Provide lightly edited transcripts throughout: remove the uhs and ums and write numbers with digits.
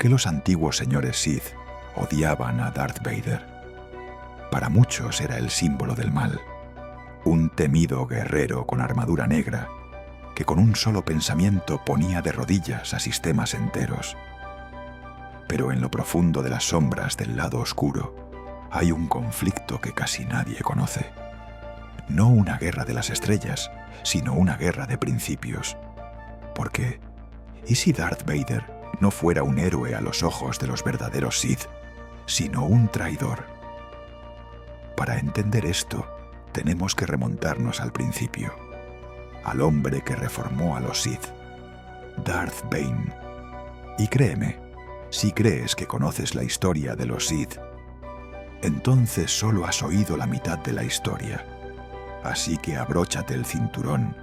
qué los antiguos señores Sith odiaban a Darth Vader? Para muchos era el símbolo del mal, un temido guerrero con armadura negra que con un solo pensamiento ponía de rodillas a sistemas enteros. Pero en lo profundo de las sombras del lado oscuro hay un conflicto que casi nadie conoce. No una guerra de las estrellas, sino una guerra de principios. Porque, ¿y si Darth Vader no fuera un héroe a los ojos de los verdaderos Sith, sino un traidor? Para entender esto, tenemos que remontarnos al principio, al hombre que reformó a los Sith, Darth Bane. Y créeme, si crees que conoces la historia de los Sith, entonces solo has oído la mitad de la historia. Así que abróchate el cinturón,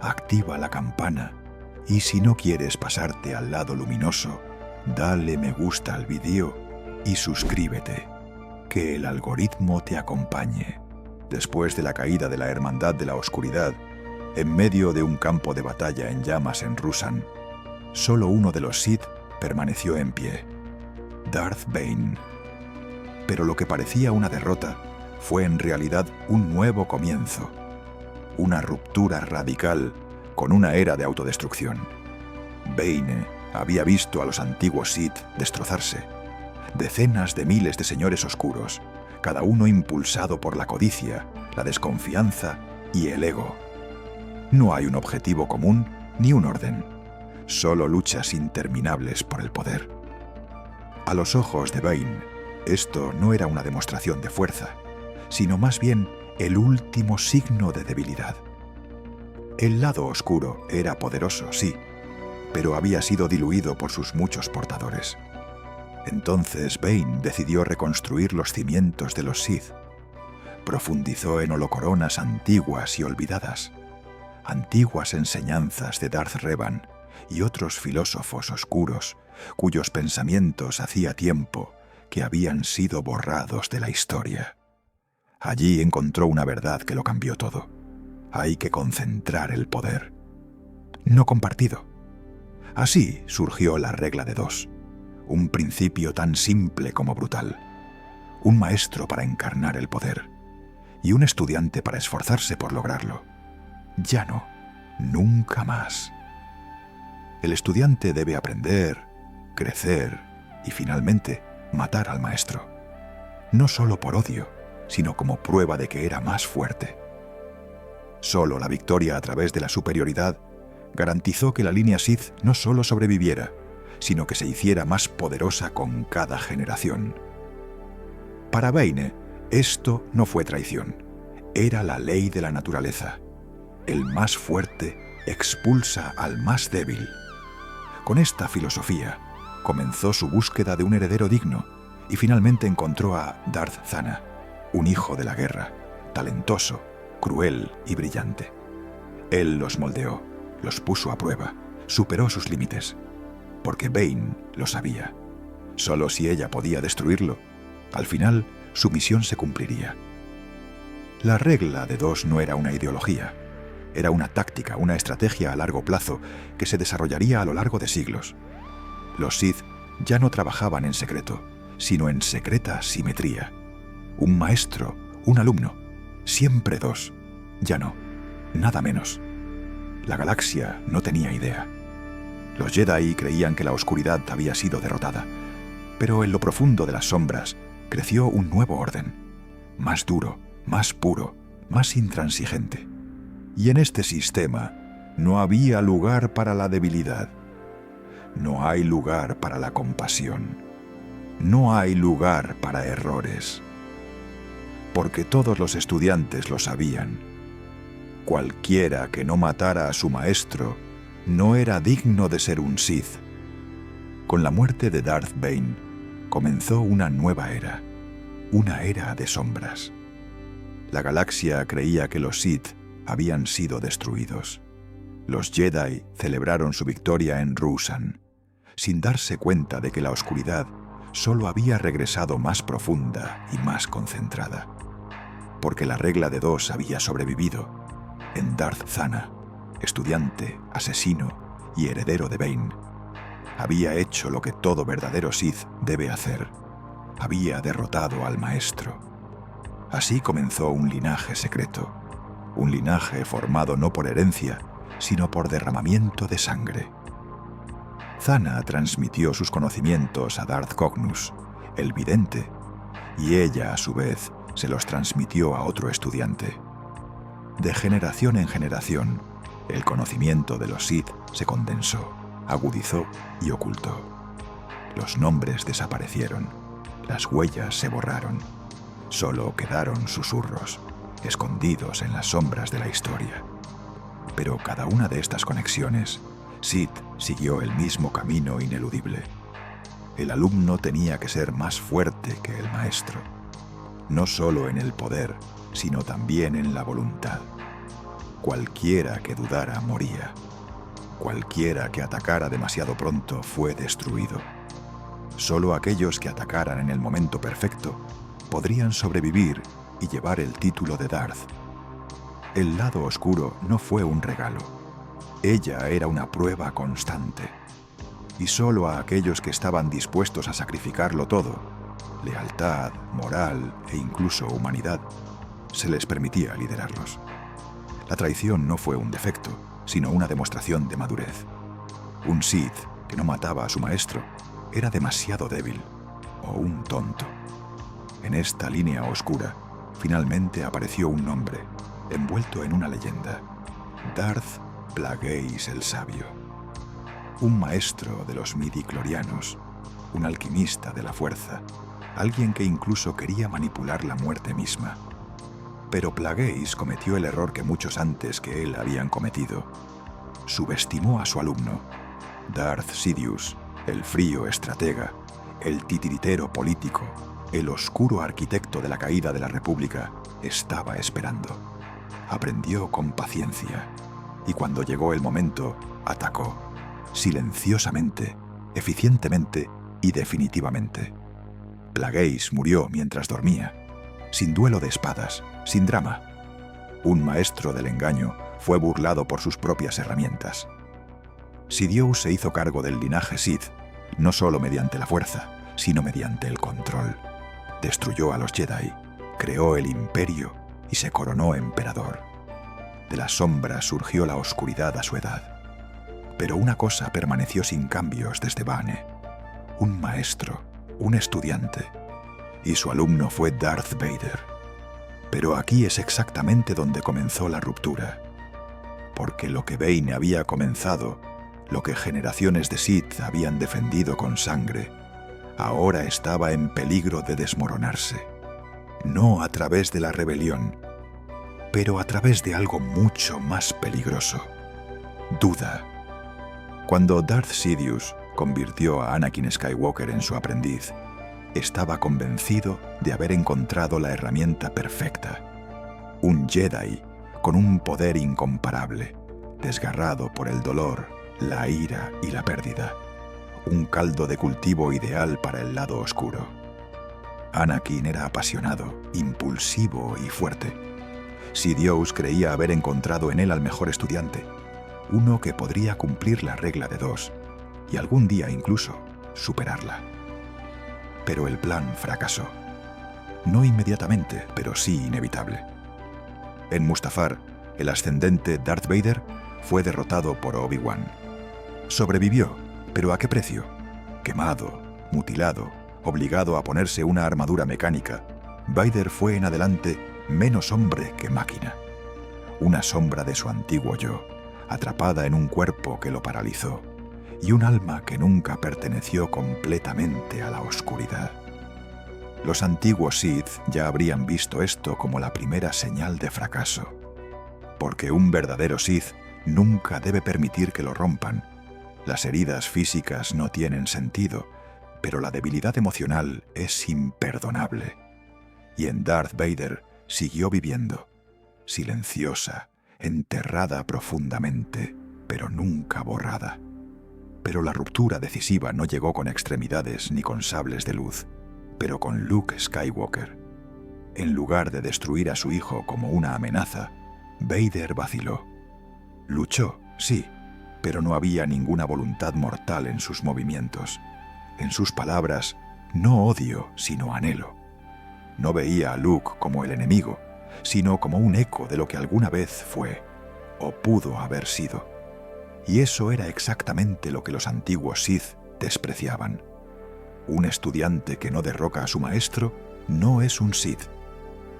activa la campana y si no quieres pasarte al lado luminoso, dale me gusta al vídeo y suscríbete. Que el algoritmo te acompañe. Después de la caída de la Hermandad de la Oscuridad, en medio de un campo de batalla en llamas en Ruusan, solo uno de los Sith permaneció en pie, Darth Bane. Pero lo que parecía una derrota fue en realidad un nuevo comienzo, una ruptura radical con una era de autodestrucción. Bane había visto a los antiguos Sith destrozarse, decenas de miles de señores oscuros, cada uno impulsado por la codicia, la desconfianza y el ego. No hay un objetivo común ni un orden, solo luchas interminables por el poder. A los ojos de Bane, esto no era una demostración de fuerza, sino más bien el último signo de debilidad. El lado oscuro era poderoso, sí, pero había sido diluido por sus muchos portadores. Entonces Bane decidió reconstruir los cimientos de los Sith. Profundizó en holocoronas antiguas y olvidadas, antiguas enseñanzas de Darth Revan y otros filósofos oscuros cuyos pensamientos hacía tiempo que habían sido borrados de la historia. Allí encontró una verdad que lo cambió todo. Hay que concentrar el poder, no compartido. Así surgió la regla de dos, un principio tan simple como brutal, un maestro para encarnar el poder y un estudiante para esforzarse por lograrlo. Ya no, nunca más. El estudiante debe aprender, crecer y finalmente matar al maestro, no solo por odio, sino como prueba de que era más fuerte. Solo la victoria a través de la superioridad garantizó que la línea Sith no solo sobreviviera, sino que se hiciera más poderosa con cada generación. Para Bane, esto no fue traición, era la ley de la naturaleza. El más fuerte expulsa al más débil. Con esta filosofía, comenzó su búsqueda de un heredero digno y finalmente encontró a Darth Zana, un hijo de la guerra, talentoso, cruel y brillante. Él los moldeó, los puso a prueba, superó sus límites, porque Bane lo sabía. Solo si ella podía destruirlo, al final su misión se cumpliría. La regla de dos no era una ideología, era una táctica, una estrategia a largo plazo que se desarrollaría a lo largo de siglos. Los Sith ya no trabajaban en secreto, sino en secreta simetría. Un maestro, un alumno, siempre dos. Ya no, nada menos. La galaxia no tenía idea. Los Jedi creían que la oscuridad había sido derrotada, pero en lo profundo de las sombras creció un nuevo orden, más duro, más puro, más intransigente. Y en este sistema no había lugar para la debilidad. No hay lugar para la compasión. No hay lugar para errores. Porque todos los estudiantes lo sabían. Cualquiera que no matara a su maestro no era digno de ser un Sith. Con la muerte de Darth Bane comenzó una nueva era, una era de sombras. La galaxia creía que los Sith habían sido destruidos. Los Jedi celebraron su victoria en Ruusan, sin darse cuenta de que la oscuridad solo había regresado más profunda y más concentrada. Porque la regla de dos había sobrevivido en Darth Zana, estudiante, asesino y heredero de Bane. Había hecho lo que todo verdadero Sith debe hacer. Había derrotado al Maestro. Así comenzó un linaje secreto. Un linaje formado no por herencia, sino por derramamiento de sangre. Zana transmitió sus conocimientos a Darth Cognus, el vidente, y ella, a su vez, se los transmitió a otro estudiante. De generación en generación, el conocimiento de los Sith se condensó, agudizó y ocultó. Los nombres desaparecieron, las huellas se borraron. Solo quedaron susurros, escondidos en las sombras de la historia. Pero cada una de estas conexiones, Sid siguió el mismo camino ineludible. El alumno tenía que ser más fuerte que el maestro, no solo en el poder, sino también en la voluntad. Cualquiera que dudara moría. Cualquiera que atacara demasiado pronto fue destruido. Solo aquellos que atacaran en el momento perfecto podrían sobrevivir y llevar el título de Darth. El lado oscuro no fue un regalo. Ella era una prueba constante. Y solo a aquellos que estaban dispuestos a sacrificarlo todo, lealtad, moral e incluso humanidad, se les permitía liderarlos. La traición no fue un defecto, sino una demostración de madurez. Un Sith que no mataba a su maestro era demasiado débil o un tonto. En esta línea oscura, finalmente apareció un nombre, envuelto en una leyenda: Darth Plagueis el Sabio. Un maestro de los midichlorianos, un alquimista de la fuerza, alguien que incluso quería manipular la muerte misma. Pero Plagueis cometió el error que muchos antes que él habían cometido. Subestimó a su alumno. Darth Sidious, el frío estratega, el titiritero político, el oscuro arquitecto de la caída de la República, estaba esperando. Aprendió con paciencia, y cuando llegó el momento, atacó, silenciosamente, eficientemente y definitivamente. Plagueis murió mientras dormía, sin duelo de espadas, sin drama. Un maestro del engaño fue burlado por sus propias herramientas. Sidious se hizo cargo del linaje Sith, no solo mediante la fuerza, sino mediante el control. Destruyó a los Jedi, creó el imperio y se coronó emperador. De las sombras surgió la oscuridad a su edad. Pero una cosa permaneció sin cambios desde Bane: un maestro, un estudiante, y su alumno fue Darth Vader. Pero aquí es exactamente donde comenzó la ruptura, porque lo que Bane había comenzado, lo que generaciones de Sith habían defendido con sangre, ahora estaba en peligro de desmoronarse. No a través de la rebelión, pero a través de algo mucho más peligroso: duda. Cuando Darth Sidious convirtió a Anakin Skywalker en su aprendiz, estaba convencido de haber encontrado la herramienta perfecta. Un Jedi con un poder incomparable, desgarrado por el dolor, la ira y la pérdida. Un caldo de cultivo ideal para el lado oscuro. Anakin era apasionado, impulsivo y fuerte. Sidious creía haber encontrado en él al mejor estudiante, uno que podría cumplir la regla de 2 y algún día incluso superarla. Pero el plan fracasó. No inmediatamente, pero sí inevitable. En Mustafar, el ascendente Darth Vader fue derrotado por Obi-Wan. Sobrevivió, pero ¿a qué precio? Quemado, mutilado, obligado a ponerse una armadura mecánica, Vader fue en adelante menos hombre que máquina. Una sombra de su antiguo yo, atrapada en un cuerpo que lo paralizó, y un alma que nunca perteneció completamente a la oscuridad. Los antiguos Sith ya habrían visto esto como la primera señal de fracaso, porque un verdadero Sith nunca debe permitir que lo rompan. Las heridas físicas no tienen sentido, pero la debilidad emocional es imperdonable. Y en Darth Vader siguió viviendo, silenciosa, enterrada profundamente, pero nunca borrada. Pero la ruptura decisiva no llegó con extremidades ni con sables de luz, pero con Luke Skywalker. En lugar de destruir a su hijo como una amenaza, Vader vaciló. Luchó, sí, pero no había ninguna voluntad mortal en sus movimientos. En sus palabras, no odio, sino anhelo. No veía a Luke como el enemigo, sino como un eco de lo que alguna vez fue, o pudo haber sido. Y eso era exactamente lo que los antiguos Sith despreciaban. Un estudiante que no derroca a su maestro no es un Sith.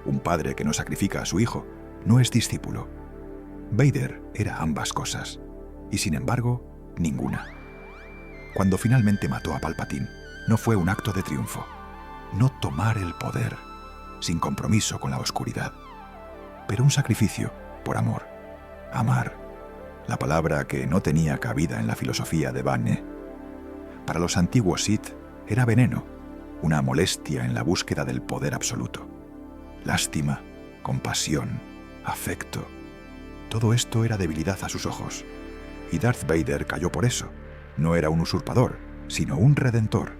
Un padre que no sacrifica a su hijo no es discípulo. Vader era ambas cosas, y sin embargo, ninguna. Cuando finalmente mató a Palpatine, no fue un acto de triunfo. No tomar el poder, sin compromiso con la oscuridad, pero un sacrificio por amor. Amar, la palabra que no tenía cabida en la filosofía de Bane. Para los antiguos Sith era veneno, una molestia en la búsqueda del poder absoluto. Lástima, compasión, afecto. Todo esto era debilidad a sus ojos. Y Darth Vader cayó por eso. No era un usurpador, sino un redentor.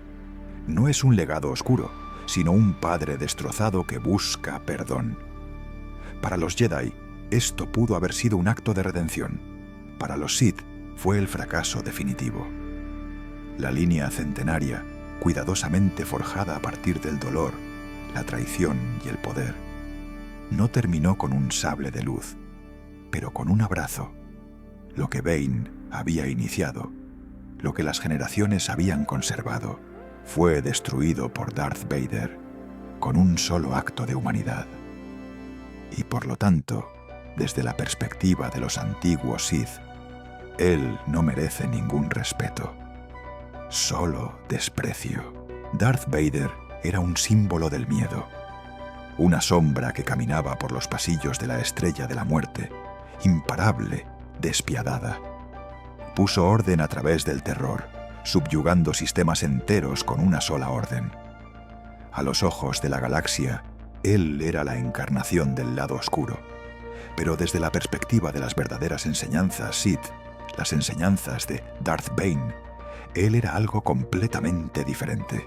No es un legado oscuro, sino un padre destrozado que busca perdón. Para los Jedi, esto pudo haber sido un acto de redención. Para los Sith, fue el fracaso definitivo. La línea centenaria, cuidadosamente forjada a partir del dolor, la traición y el poder, no terminó con un sable de luz, pero con un abrazo. Lo que Bane había iniciado, lo que las generaciones habían conservado, fue destruido por Darth Vader con un solo acto de humanidad. Y por lo tanto, desde la perspectiva de los antiguos Sith, él no merece ningún respeto, solo desprecio. Darth Vader era un símbolo del miedo, una sombra que caminaba por los pasillos de la Estrella de la Muerte, imparable, despiadada. Puso orden a través del terror, subyugando sistemas enteros con una sola orden. A los ojos de la galaxia, él era la encarnación del lado oscuro, pero desde la perspectiva de las verdaderas enseñanzas Sith, las enseñanzas de Darth Bane, él era algo completamente diferente.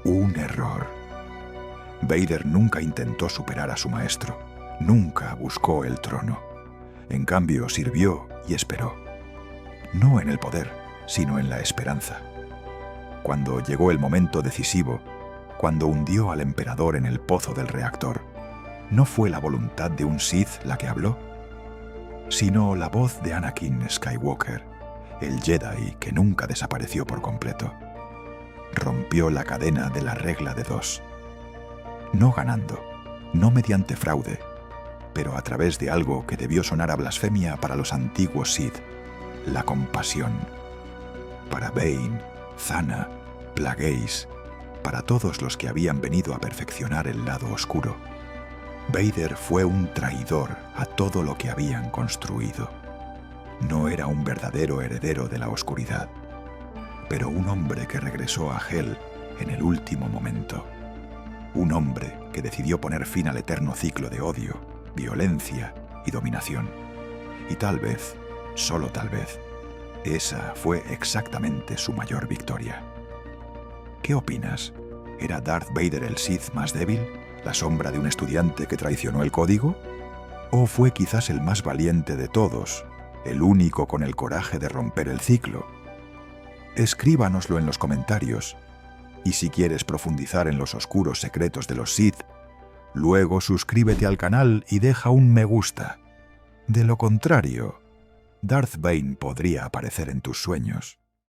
Un error. Vader nunca intentó superar a su maestro, nunca buscó el trono. En cambio, sirvió y esperó. No en el poder, sino en la esperanza. Cuando llegó el momento decisivo, cuando hundió al emperador en el pozo del reactor, no fue la voluntad de un Sith la que habló, sino la voz de Anakin Skywalker, el Jedi que nunca desapareció por completo. Rompió la cadena de la regla de dos. No ganando, no mediante fraude, pero a través de algo que debió sonar a blasfemia para los antiguos Sith, la compasión. Para Bane, Zana, Plagueis, para todos los que habían venido a perfeccionar el lado oscuro, Vader fue un traidor a todo lo que habían construido. No era un verdadero heredero de la oscuridad, pero un hombre que regresó a Hell en el último momento. Un hombre que decidió poner fin al eterno ciclo de odio, violencia y dominación. Y tal vez, solo tal vez, esa fue exactamente su mayor victoria. ¿Qué opinas? ¿Era Darth Vader el Sith más débil? ¿La sombra de un estudiante que traicionó el código? ¿O fue quizás el más valiente de todos, el único con el coraje de romper el ciclo? Escríbanoslo en los comentarios. Y si quieres profundizar en los oscuros secretos de los Sith, luego suscríbete al canal y deja un me gusta. De lo contrario, Darth Bane podría aparecer en tus sueños.